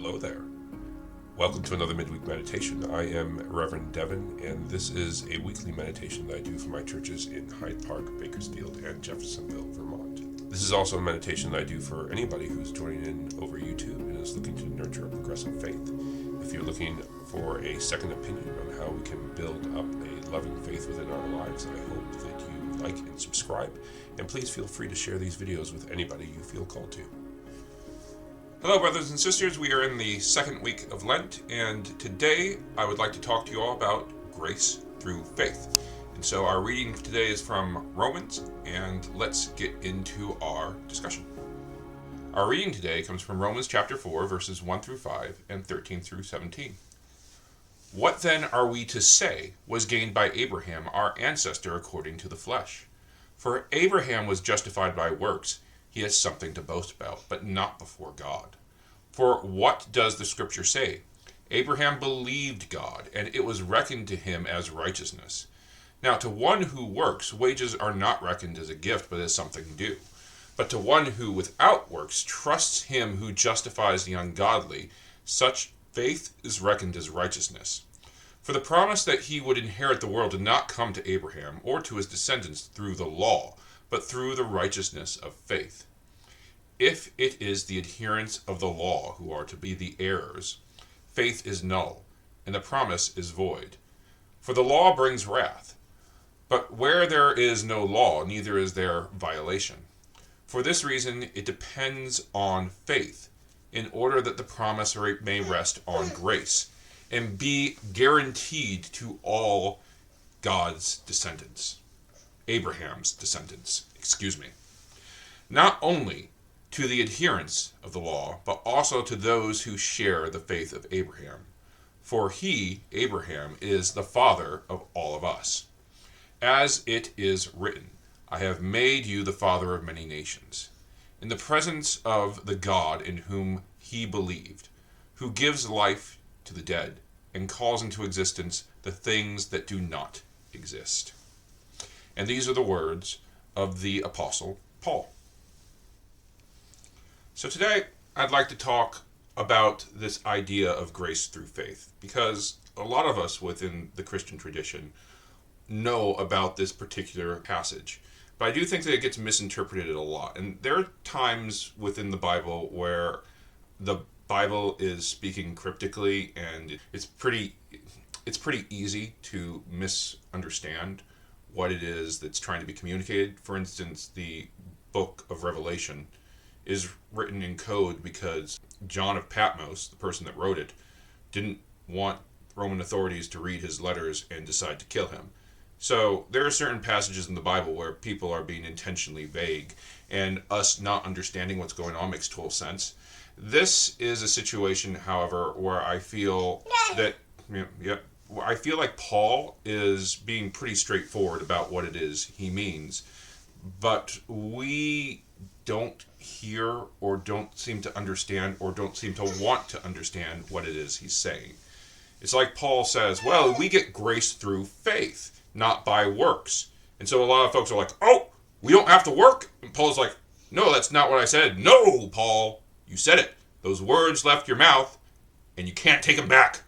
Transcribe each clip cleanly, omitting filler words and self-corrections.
Hello there. Welcome to another midweek meditation. I am Reverend Devin, and this is a weekly meditation that I do for my churches in Hyde Park, Bakersfield, and Jeffersonville, Vermont. This is also a meditation that I do for anybody who's joining in over YouTube and is looking to nurture a progressive faith. If you're looking for a second opinion on how we can build up a loving faith within our lives, I hope that you like and subscribe, and please feel free to share these videos with anybody you feel called to. Hello, brothers and sisters. We are in the second week of Lent, and today I would like to talk to you all about grace through faith. And so our reading today is from Romans, and let's get into our discussion. Our reading today comes from Romans chapter 4, verses 1 through 5 and 13 through 17. What then are we to say was gained by Abraham, our ancestor according to the flesh? For Abraham was justified by works. He has something to boast about, but not before God. For what does the scripture say? Abraham believed God, and it was reckoned to him as righteousness. Now to one who works, wages are not reckoned as a gift, but as something due. But to one who without works trusts him who justifies the ungodly, such faith is reckoned as righteousness. For the promise that he would inherit the world did not come to Abraham or to his descendants through the law, but through the righteousness of faith. If it is the adherents of the law who are to be the heirs, faith is null, and the promise is void. For the law brings wrath. But where there is no law, neither is there violation. For this reason, it depends on faith, in order that the promise may rest on grace, and be guaranteed to all God's descendants. Abraham's descendants, not only to the adherents of the law, but also to those who share the faith of Abraham. For he, Abraham, is the father of all of us. As it is written, I have made you the father of many nations, in the presence of the God in whom he believed, who gives life to the dead and calls into existence the things that do not exist. And these are the words of the Apostle Paul. So today, I'd like to talk about this idea of grace through faith, because a lot of us within the Christian tradition know about this particular passage. But I do think that it gets misinterpreted a lot. And there are times within the Bible where the Bible is speaking cryptically, and it's pretty easy to misunderstand what it is that's trying to be communicated. For instance, the book of Revelation is written in code because John of Patmos, the person that wrote it, didn't want Roman authorities to read his letters and decide to kill him. So there are certain passages in the Bible where people are being intentionally vague, and us not understanding what's going on makes total sense. This is a situation, however, where I feel that I feel like Paul is being pretty straightforward about what it is he means, but we don't hear or don't seem to understand or don't seem to want to understand what it is he's saying. It's like Paul says, well, we get grace through faith, not by works. And so a lot of folks are like, oh, we don't have to work? And Paul's like, no, that's not what I said. No, Paul, you said it. Those words left your mouth, and you can't take them back.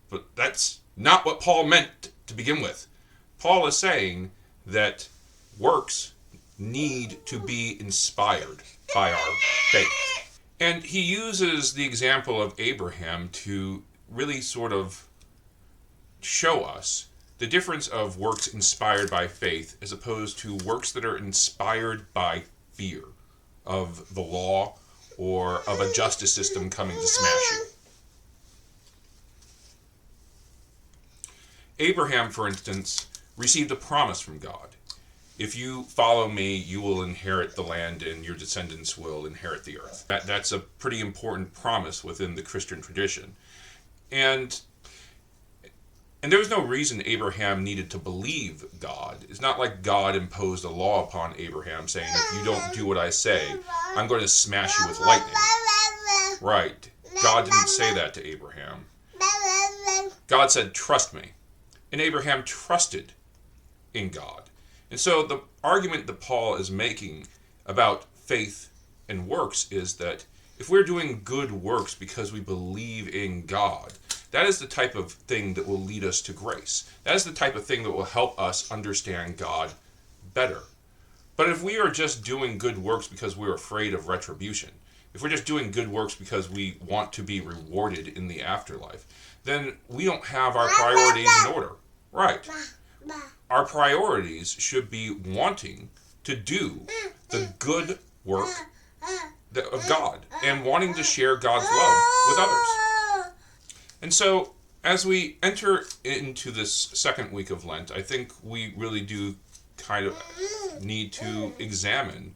But that's not what Paul meant to begin with. Paul is saying that works need to be inspired by our faith. And he uses the example of Abraham to really sort of show us the difference of works inspired by faith as opposed to works that are inspired by fear of the law or of a justice system coming to smash you. Abraham, for instance, received a promise from God. If you follow me, you will inherit the land and your descendants will inherit the earth. That's a pretty important promise within the Christian tradition. And there was no reason Abraham needed to believe God. It's not like God imposed a law upon Abraham saying, if you don't do what I say, I'm going to smash you with lightning. Right. God didn't say that to Abraham. God said, trust me. And Abraham trusted in God. And so the argument that Paul is making about faith and works is that if we're doing good works because we believe in God, that is the type of thing that will lead us to grace. That is the type of thing that will help us understand God better. But if we are just doing good works because we're afraid of retribution, if we're just doing good works because we want to be rewarded in the afterlife, then we don't have our priorities in order. Right. Our priorities should be wanting to do the good work of God and wanting to share God's love with others. And so, as we enter into this second week of Lent, I think we really do kind of need to examine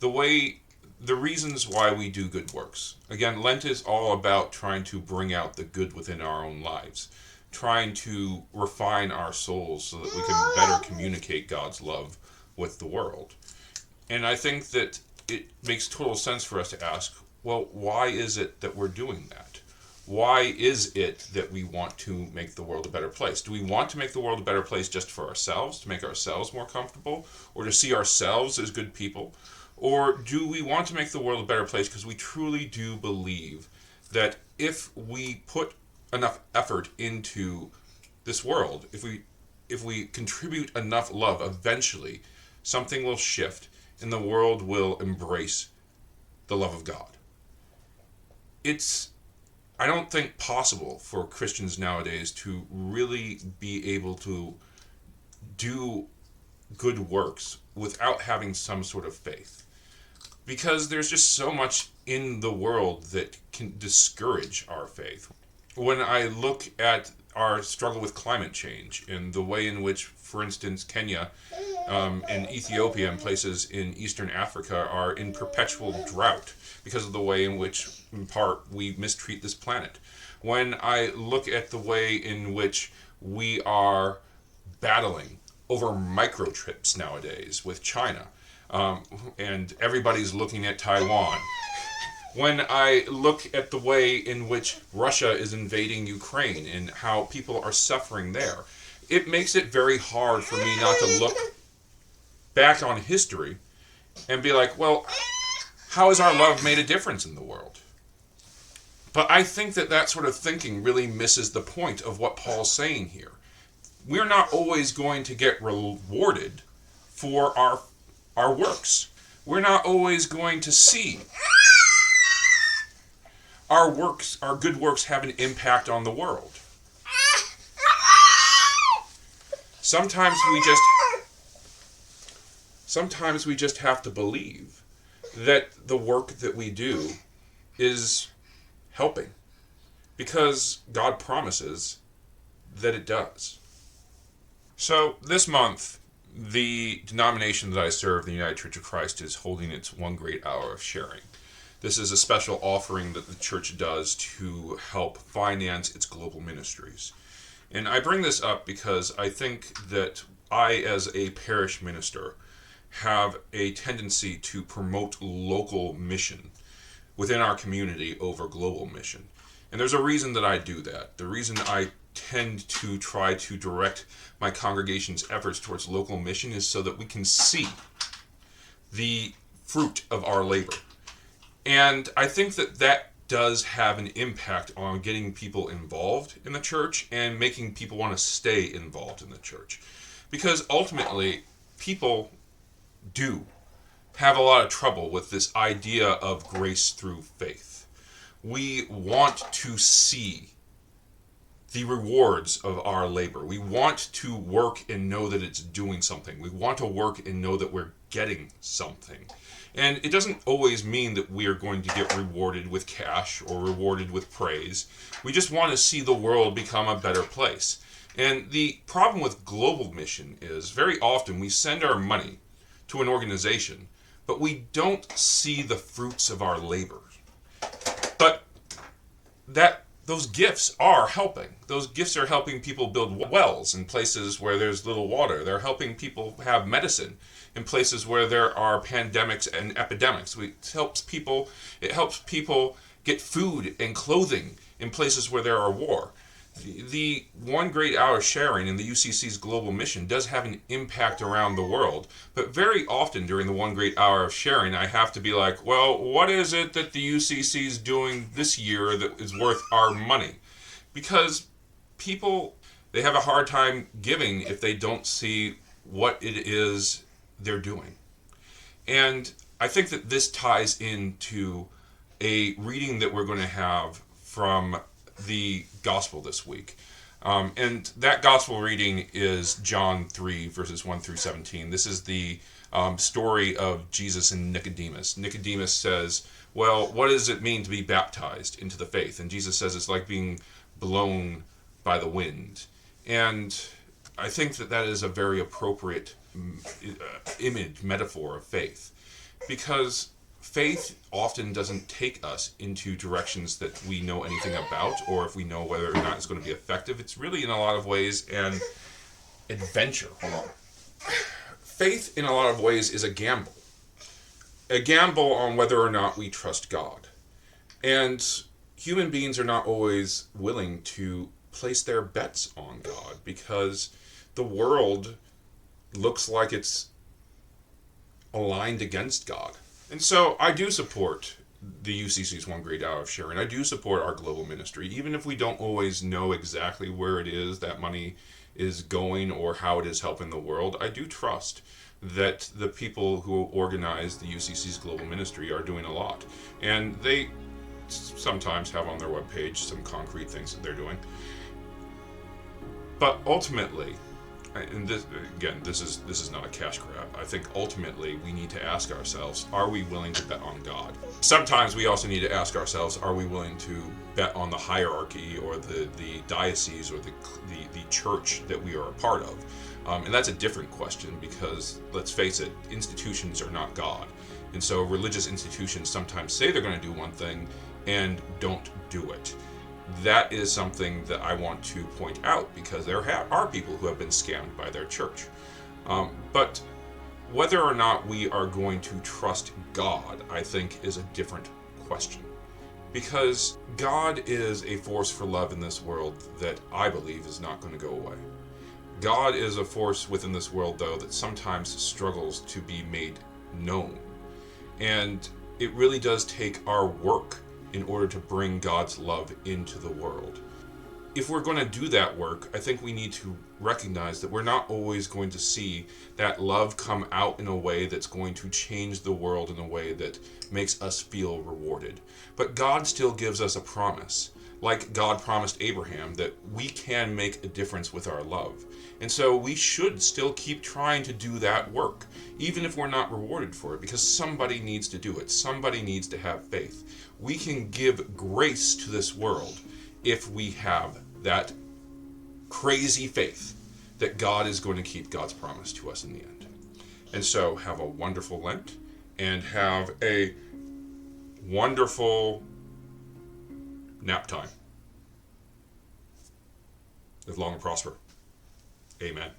the reasons why we do good works. Again, Lent is all about trying to bring out the good within our own lives, trying to refine our souls so that we can better communicate God's love with the world. And I think that it makes total sense for us to ask, well, why is it that we're doing that? Why is it that we want to make the world a better place? Do we want to make the world a better place just for ourselves, to make ourselves more comfortable, or to see ourselves as good people? Or do we want to make the world a better place because we truly do believe that if we put enough effort into this world, if we contribute enough love, eventually something will shift and the world will embrace the love of God? It's, I don't think, possible for Christians nowadays to really be able to do good works without having some sort of faith. Because there's just so much in the world that can discourage our faith. When I look at our struggle with climate change and the way in which, for instance, Kenya and Ethiopia and places in Eastern Africa are in perpetual drought because of the way in which, in part, we mistreat this planet. When I look at the way in which we are battling over microchips nowadays with China, and everybody's looking at Taiwan. When I look at the way in which Russia is invading Ukraine and how people are suffering there, it makes it very hard for me not to look back on history and be like, well, how has our love made a difference in the world? But I think that sort of thinking really misses the point of what Paul's saying here. We're not always going to get rewarded for our works. We're not always going to see our good works have an impact on the world. Sometimes we just have to believe that the work that we do is helping, because God promises that it does. So this month, the denomination that I serve, the United Church of Christ, is holding its One Great Hour of Sharing. This is a special offering that the church does to help finance its global ministries. And I bring this up because I think that I, as a parish minister, have a tendency to promote local mission within our community over global mission. And there's a reason that I do that. The reason I tend to try to direct my congregation's efforts towards local mission is so that we can see the fruit of our labor. And I think that does have an impact on getting people involved in the church and making people want to stay involved in the church. Because ultimately, people do have a lot of trouble with this idea of grace through faith. We want to see the rewards of our labor. We want to work and know that it's doing something. We want to work and know that we're getting something. And it doesn't always mean that we are going to get rewarded with cash or rewarded with praise. We just want to see the world become a better place. And the problem with global mission is very often we send our money to an organization, but we don't see the fruits of our labor. But those gifts are helping. Those gifts are helping people build wells in places where there's little water. They're helping people have medicine in places where there are pandemics and epidemics. It helps people get food and clothing in places where there are war. The one great hour of sharing and the UCC's global mission does have an impact around the world, but very often during the one great hour of sharing, I have to be like, well, what is it that the UCC is doing this year that is worth our money? Because people, they have a hard time giving if they don't see what it is they're doing. And I think that this ties into a reading that we're going to have from the gospel this week. And that gospel reading is John 3, verses 1 through 17. This is the story of Jesus and Nicodemus. Nicodemus says, well, what does it mean to be baptized into the faith? And Jesus says it's like being blown by the wind. And I think that that is a very appropriate image, metaphor of faith. Because faith often doesn't take us into directions that we know anything about, or if we know whether or not it's going to be effective. It's really, in a lot of ways, an adventure. Faith, in a lot of ways, is a gamble. A gamble on whether or not we trust God. And human beings are not always willing to place their bets on God, because the world looks like it's aligned against God. And so I do support the UCC's One Great Hour of Sharing. I do support our global ministry, even if we don't always know exactly where it is that money is going or how it is helping the world. I do trust that the people who organize the UCC's global ministry are doing a lot. And they sometimes have on their webpage some concrete things that they're doing. But ultimately, and this is not a cash grab. I think ultimately we need to ask ourselves, are we willing to bet on God? Sometimes we also need to ask ourselves, are we willing to bet on the hierarchy or the diocese or the church that we are a part of? And that's a different question, because let's face it, institutions are not God. And so religious institutions sometimes say they're going to do one thing and don't do it. That is something that I want to point out, because there are people who have been scammed by their church. But whether or not we are going to trust God, I think, is a different question. Because God is a force for love in this world that I believe is not going to go away. God is a force within this world, though, that sometimes struggles to be made known. And it really does take our work in order to bring God's love into the world. If we're going to do that work, I think we need to recognize that we're not always going to see that love come out in a way that's going to change the world in a way that makes us feel rewarded. But God still gives us a promise, like God promised Abraham, that we can make a difference with our love. And so we should still keep trying to do that work, even if we're not rewarded for it, because somebody needs to do it. Somebody needs to have faith. We can give grace to this world if we have that crazy faith that God is going to keep God's promise to us in the end. And so have a wonderful Lent, and have a wonderful nap time. Live long and prosper. Amen.